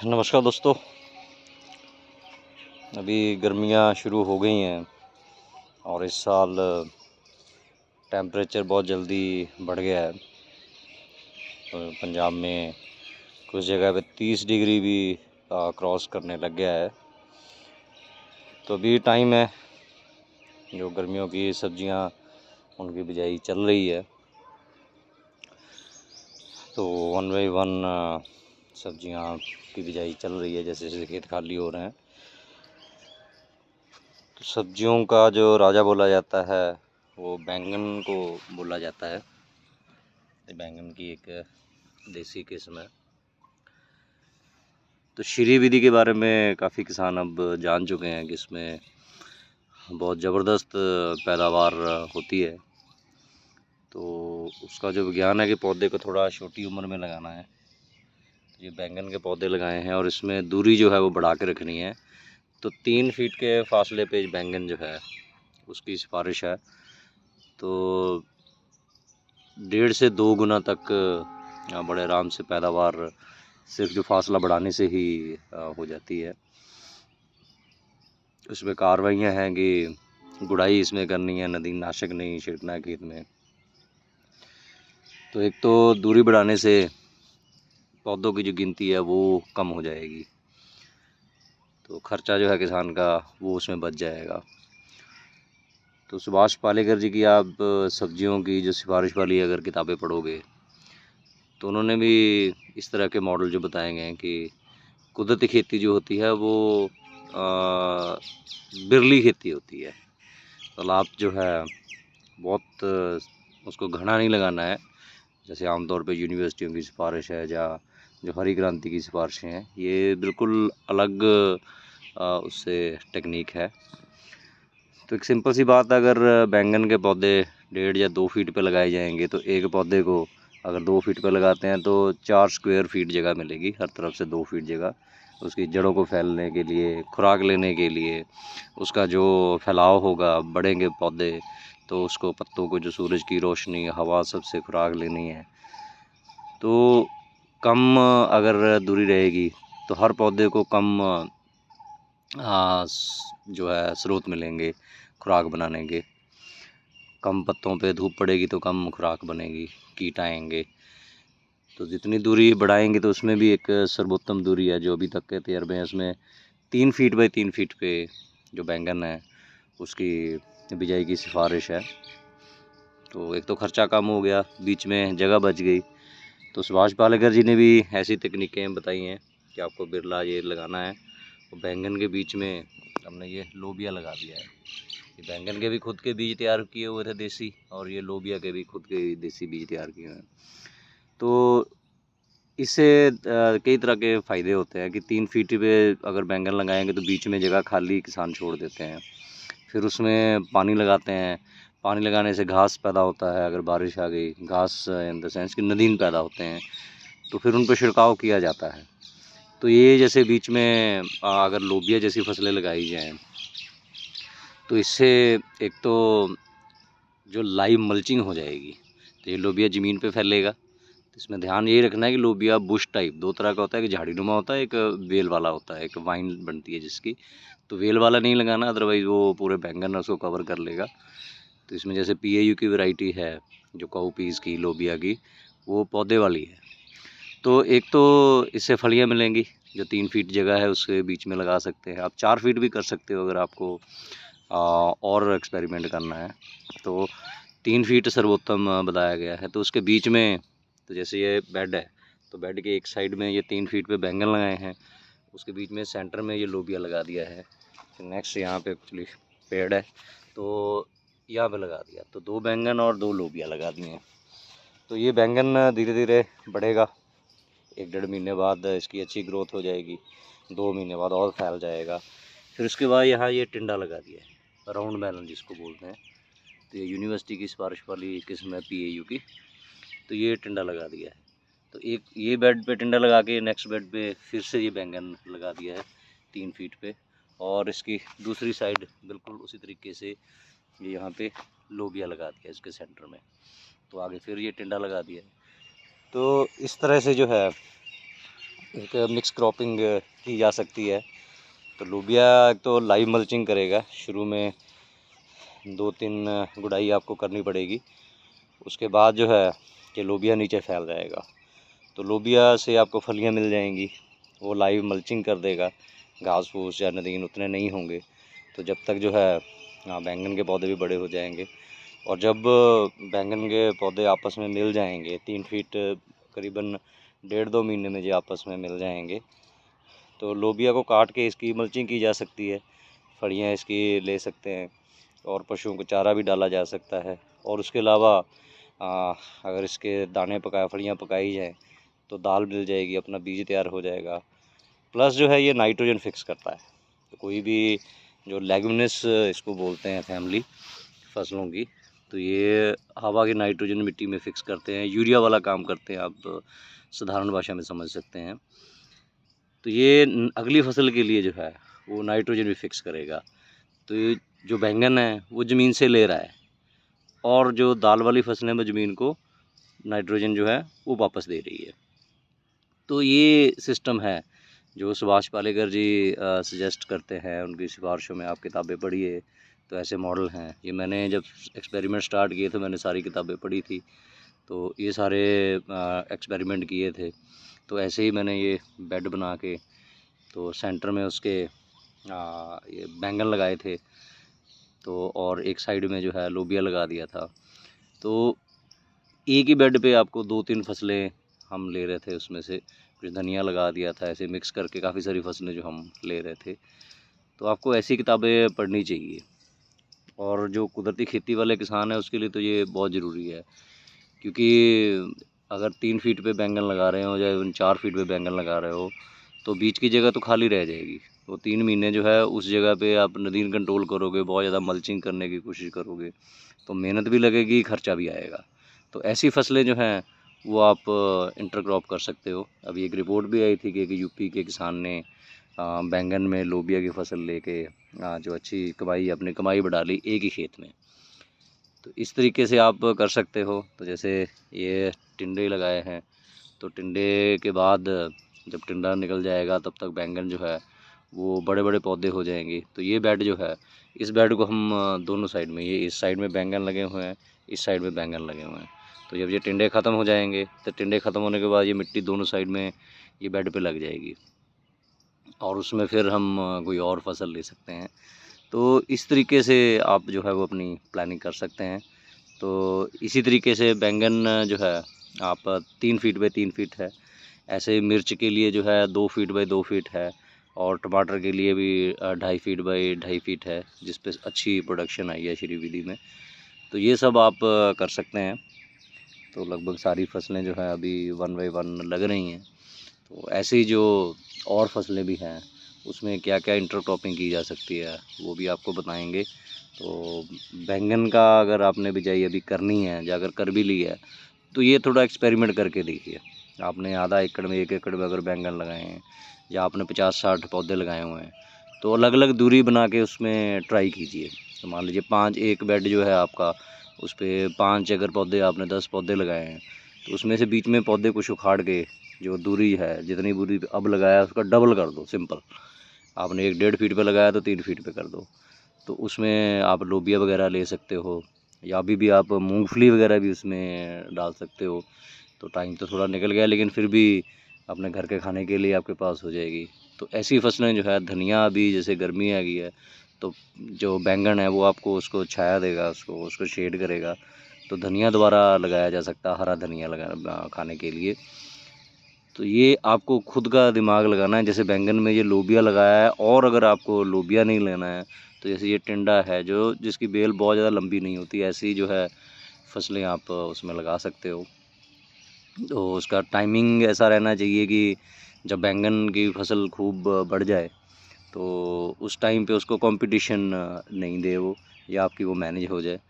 नमस्कार दोस्तों। अभी गर्मियाँ शुरू हो गई हैं और इस साल टेम्परेचर बहुत जल्दी बढ़ गया है। तो पंजाब में कुछ जगह पे 30 डिग्री भी क्रॉस करने लग गया है। तो अभी टाइम है जो गर्मियों की सब्जियां उनकी बिजाई चल रही है। तो वन बाई वन सब्जियां की बिजाई चल रही है, जैसे जैसे खेत खाली हो रहे हैं। तो सब्जियों का जो राजा बोला जाता है वो बैंगन को बोला जाता है। ये बैंगन की एक देसी किस्म है। तो श्री विधि के बारे में काफ़ी किसान अब जान चुके हैं कि इसमें बहुत ज़बरदस्त पैदावार होती है। तो उसका जो विज्ञान है कि पौधे को थोड़ा छोटी उम्र में लगाना है। ये बैंगन के पौधे लगाए हैं और इसमें दूरी जो है वो बढ़ा के रखनी है। तो 3 फीट के फासले पे बैंगन जो है उसकी सिफारिश है। तो 1.5 से 2 गुना तक बड़े आराम से पैदावार सिर्फ जो फासला बढ़ाने से ही हो जाती है। उसमें कार्रवाइयाँ हैं कि गुड़ाई इसमें करनी है, नदीनाशक नहीं छिड़कना है खेत में। तो एक तो दूरी बढ़ाने से पौधों की जो गिनती है वो कम हो जाएगी, तो खर्चा जो है किसान का वो उसमें बच जाएगा। तो सुभाष पालेकर जी की आप सब्जियों की जो सिफारिश वाली अगर किताबें पढ़ोगे तो उन्होंने भी इस तरह के मॉडल जो बताए गए हैं कि कुदरती खेती जो होती है वो बिरली खेती होती है। तालाब जो है बहुत उसको घना नहीं लगाना है, जैसे आमतौर पे यूनिवर्सिटियों की सिफारिश है या जो हरी क्रांति की सिफारिशें हैं। ये बिल्कुल अलग उससे टेक्निक है। तो एक सिंपल सी बात, अगर बैंगन के पौधे 1.5 या 2 फीट पे लगाए जाएंगे तो एक पौधे को अगर 2 फीट पे लगाते हैं तो 4 स्क्वायर फीट जगह मिलेगी, हर तरफ से 2 फीट जगह उसकी जड़ों को फैलने के लिए, खुराक लेने के लिए। उसका जो फैलाव होगा, बढ़ेंगे पौधे तो उसको पत्तों को जो सूरज की रोशनी, हवा सबसे खुराक लेनी है। तो कम अगर दूरी रहेगी तो हर पौधे को कम जो है स्रोत मिलेंगे खुराक बनाने के। कम पत्तों पे धूप पड़ेगी तो कम खुराक बनेगी, कीट आएंगे। तो जितनी दूरी बढ़ाएंगे तो उसमें भी एक सर्वोत्तम दूरी है जो अभी तक के तजर्बे हैं, उसमें 3 फीट बाई 3 फीट पे जो बैंगन है उसकी बिजाई की सिफारिश है। तो एक तो खर्चा कम हो गया, बीच में जगह बच गई। तो सुभाष पालेकर जी ने भी ऐसी तकनीकें बताई हैं कि आपको बिरला ये लगाना है। और बैंगन के बीच में हमने ये लोबिया लगा दिया है। ये बैंगन के भी खुद के बीज तैयार किए हुए थे देसी, और ये लोबिया के भी खुद के देसी बीज तैयार किए हुए हैं। तो इससे कई तरह के फ़ायदे होते हैं कि 3 फीट पे अगर बैंगन लगाएंगे तो बीच में जगह खाली किसान छोड़ देते हैं। फिर उसमें पानी लगाते हैं। पानी लगाने से घास पैदा होता है, अगर बारिश आ गई, घास इन द सेंस कि नदीन पैदा होते हैं, तो फिर उन पर छिड़काव किया जाता है। तो ये जैसे बीच में अगर लोबिया जैसी फसलें लगाई जाएँ तो इससे एक तो जो लाइव मल्चिंग हो जाएगी, तो ये लोबिया ज़मीन पे फैलेगा। तो इसमें ध्यान यही रखना है कि लोबिया बुश टाइप 2 तरह का होता है, एक झाड़ीनुमा होता है, एक वेल वाला होता है, एक वाइन बनती है जिसकी। तो वेल वाला नहीं लगाना, अदरवाइज़ वो पूरे बैंगन उसको कवर कर लेगा। तो इसमें जैसे PAU की वैरायटी है जो काउपीस की लोबिया की, वो पौधे वाली है। तो एक तो इससे फलियाँ मिलेंगी, जो 3 फीट जगह है उसके बीच में लगा सकते हैं आप। 4 फीट भी कर सकते हो अगर आपको और एक्सपेरिमेंट करना है। तो 3 फीट सर्वोत्तम बताया गया है। तो उसके बीच में, तो जैसे ये बेड है तो बेड के एक साइड में ये 3 फीट पे बैंगन लगाए हैं, उसके बीच में सेंटर में ये लोबिया लगा दिया है। नेक्स्ट यहाँ पे एक्चुअली पेड़ है तो यहाँ पे लगा दिया, तो 2 बैंगन और 2 लोबिया लगा दिए हैं। तो ये बैंगन धीरे धीरे बढ़ेगा, 1-1.5 महीने बाद इसकी अच्छी ग्रोथ हो जाएगी, 2 महीने बाद और फैल जाएगा। फिर उसके बाद यहाँ ये टिंडा लगा दिया है, राउंड मेलन जिसको बोलते हैं। तो ये यूनिवर्सिटी की सिफारिश वाली किस्म है PAU की। तो ये टिंडा लगा दिया है। तो एक ये बेड पे टिंडा लगा के नेक्स्ट बेड पे फिर से ये बैंगन लगा दिया है 3 फीट पे, और इसकी दूसरी साइड बिल्कुल उसी तरीके से ये यहाँ पे लोबिया लगा दिया इसके सेंटर में। तो आगे फिर ये टिंडा लगा दिया है। तो इस तरह से जो है एक मिक्स क्रॉपिंग की जा सकती है। तो लोबिया एक तो लाइव मल्चिंग करेगा, शुरू में 2-3 गुड़ाई आपको करनी पड़ेगी। उसके बाद जो है कि लोबिया नीचे फैल जाएगा, तो लोबिया से आपको फलियां मिल जाएंगी, वो लाइव मल्चिंग कर देगा। घास फूस या नदीन उतने नहीं होंगे, तो जब तक जो है बैंगन के पौधे भी बड़े हो जाएंगे। और जब बैंगन के पौधे आपस में मिल जाएंगे 3 फीट करीबन 1.5-2 महीने में जो आपस में मिल जाएंगे, तो लोबिया को काट के इसकी मल्चिंग की जा सकती है, फलियाँ इसकी ले सकते हैं और पशुओं को चारा भी डाला जा सकता है। और उसके अलावा अगर इसके दाने फलियाँ पकाई जाएँ तो दाल मिल जाएगी, अपना बीज तैयार हो जाएगा। प्लस जो है ये नाइट्रोजन फिक्स करता है। तो कोई भी जो लेग्यूमिनस इसको बोलते हैं फैमिली फसलों की, तो ये हवा की नाइट्रोजन मिट्टी में फिक्स करते हैं, यूरिया वाला काम करते हैं, आप साधारण भाषा में समझ सकते हैं। तो ये अगली फसल के लिए जो है वो नाइट्रोजन भी फिक्स करेगा। तो ये जो बैंगन है वो ज़मीन से ले रहा है, और जो दाल वाली फसलें में ज़मीन को नाइट्रोजन जो है वो वापस दे रही है। तो ये सिस्टम है जो सुभाष पालेकर जी सजेस्ट करते हैं, उनकी सिफारिशों में आप किताबें पढ़िए। तो ऐसे मॉडल हैं, ये मैंने जब एक्सपेरिमेंट स्टार्ट किए तो मैंने सारी किताबें पढ़ी थी, तो ये सारे एक्सपेरिमेंट किए थे। तो ऐसे ही मैंने ये बेड बना के तो सेंटर में उसके ये बैंगन लगाए थे, तो और एक साइड में जो है लोबिया लगा दिया था। तो एक ही बेड पे आपको 2-3 फसलें हम ले रहे थे, उसमें से कुछ धनिया लगा दिया था, ऐसे मिक्स करके काफ़ी सारी फसलें जो हम ले रहे थे। तो आपको ऐसी किताबें पढ़नी चाहिए। और जो कुदरती खेती वाले किसान हैं उसके लिए तो ये बहुत ज़रूरी है, क्योंकि अगर 3 फीट पे बैंगन लगा रहे हो या 4 फीट पे बैंगन लगा रहे हो, तो बीच की जगह तो खाली रह जाएगी। तो 3 महीने जो है उस जगह पे आप नदीन कंट्रोल करोगे, बहुत ज़्यादा मल्चिंग करने की कोशिश करोगे, तो मेहनत भी लगेगी, खर्चा भी आएगा। तो ऐसी फसलें जो हैं वो आप इंटरक्रॉप कर सकते हो। अभी एक रिपोर्ट भी आई थी कि एक यूपी के किसान ने बैंगन में लोबिया की फसल लेके जो अच्छी कमाई, अपनी कमाई बढ़ा ली एक ही खेत में। तो इस तरीके से आप कर सकते हो। तो जैसे ये टिंडे लगाए हैं, तो टिंडे के बाद जब टिंडा निकल जाएगा तब तक बैंगन जो है वो बड़े बड़े पौधे हो जाएंगे। तो ये बेड जो है, इस बेड को हम दोनों साइड में, ये इस साइड में बैंगन लगे हुए हैं, इस साइड में बैंगन लगे हुए हैं। तो जब ये टिंडे ख़त्म हो जाएंगे, तो टिंडे ख़त्म होने के बाद ये मिट्टी दोनों साइड में ये बेड पे लग जाएगी, और उसमें फिर हम कोई और फसल ले सकते हैं। तो इस तरीके से आप जो है वो अपनी प्लानिंग कर सकते हैं। तो इसी तरीके से बैंगन जो है आप 3 फीट बाई 3 फीट है, ऐसे ही मिर्च के लिए जो है 2 फीट बाई 2 फीट है, और टमाटर के लिए भी 2.5 फीट बाई 2.5 फीट है, जिस पे अच्छी प्रोडक्शन आई है श्री विधि में। तो ये सब आप कर सकते हैं। तो लगभग सारी फसलें जो है अभी 1 बाई 1 लग रही हैं। तो ऐसे ही जो और फसलें भी हैं उसमें क्या क्या इंटरक्रॉपिंग की जा सकती है वो भी आपको बताएंगे। तो बैंगन का अगर आपने बिजाई अभी करनी है या अगर कर भी ली है, तो ये थोड़ा एक्सपेरिमेंट करके देखिए। आपने आधा एकड़ में 1 एकड़ में अगर बैंगन लगाए हैं, या आपने 50-60 पौधे लगाए हुए हैं, तो अलग अलग दूरी बना के उसमें ट्राई कीजिए। तो मान लीजिए 5 एक बेड जो है आपका, उस पर 5 अगर पौधे, आपने 10 पौधे लगाए हैं, तो उसमें से बीच में पौधे कुछ उखाड़ के जो दूरी है, जितनी दूरी अब लगाया उसका डबल कर दो। सिंपल, आपने 1-1.5 फीट पे लगाया तो 3 फीट पे कर दो। तो उसमें आप लोबिया वगैरह ले सकते हो, या अभी भी आप मूंगफली वगैरह भी उसमें डाल सकते हो। तो टाइम तो थोड़ा निकल गया, लेकिन फिर भी अपने घर के खाने के लिए आपके पास हो जाएगी। तो ऐसी फसलें जो है, धनिया अभी जैसे गर्मी आ गई है, तो जो बैंगन है वो आपको उसको छाया देगा, उसको शेड करेगा। तो धनिया दोबारा लगाया जा सकता है, हरा धनिया लगा खाने के लिए। तो ये आपको खुद का दिमाग लगाना है। जैसे बैंगन में ये लोबिया लगाया है, और अगर आपको लोबिया नहीं लेना है, तो जैसे ये टिंडा है जो जिसकी बेल बहुत ज़्यादा लंबी नहीं होती, ऐसी जो है फसलें आप उसमें लगा सकते हो। तो उसका टाइमिंग ऐसा रहना चाहिए कि जब बैंगन की फसल खूब बढ़ जाए, तो उस टाइम पे उसको कंपटीशन नहीं दे वो, या आपकी वो मैनेज हो जाए।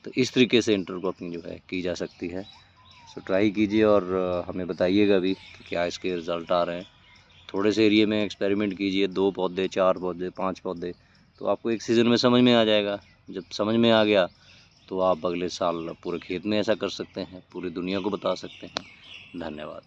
तो इस तरीके से इंटरक्रॉपिंग जो है की जा सकती है। सो ट्राई कीजिए, और हमें बताइएगा भी कि क्या इसके रिज़ल्ट आ रहे हैं। थोड़े से एरिए में एक्सपेरिमेंट कीजिए, 2 पौधे, 4 पौधे, 5 पौधे, तो आपको एक सीज़न में समझ में आ जाएगा। जब समझ में आ गया तो आप अगले साल पूरे खेत में ऐसा कर सकते हैं, पूरी दुनिया को बता सकते हैं। धन्यवाद।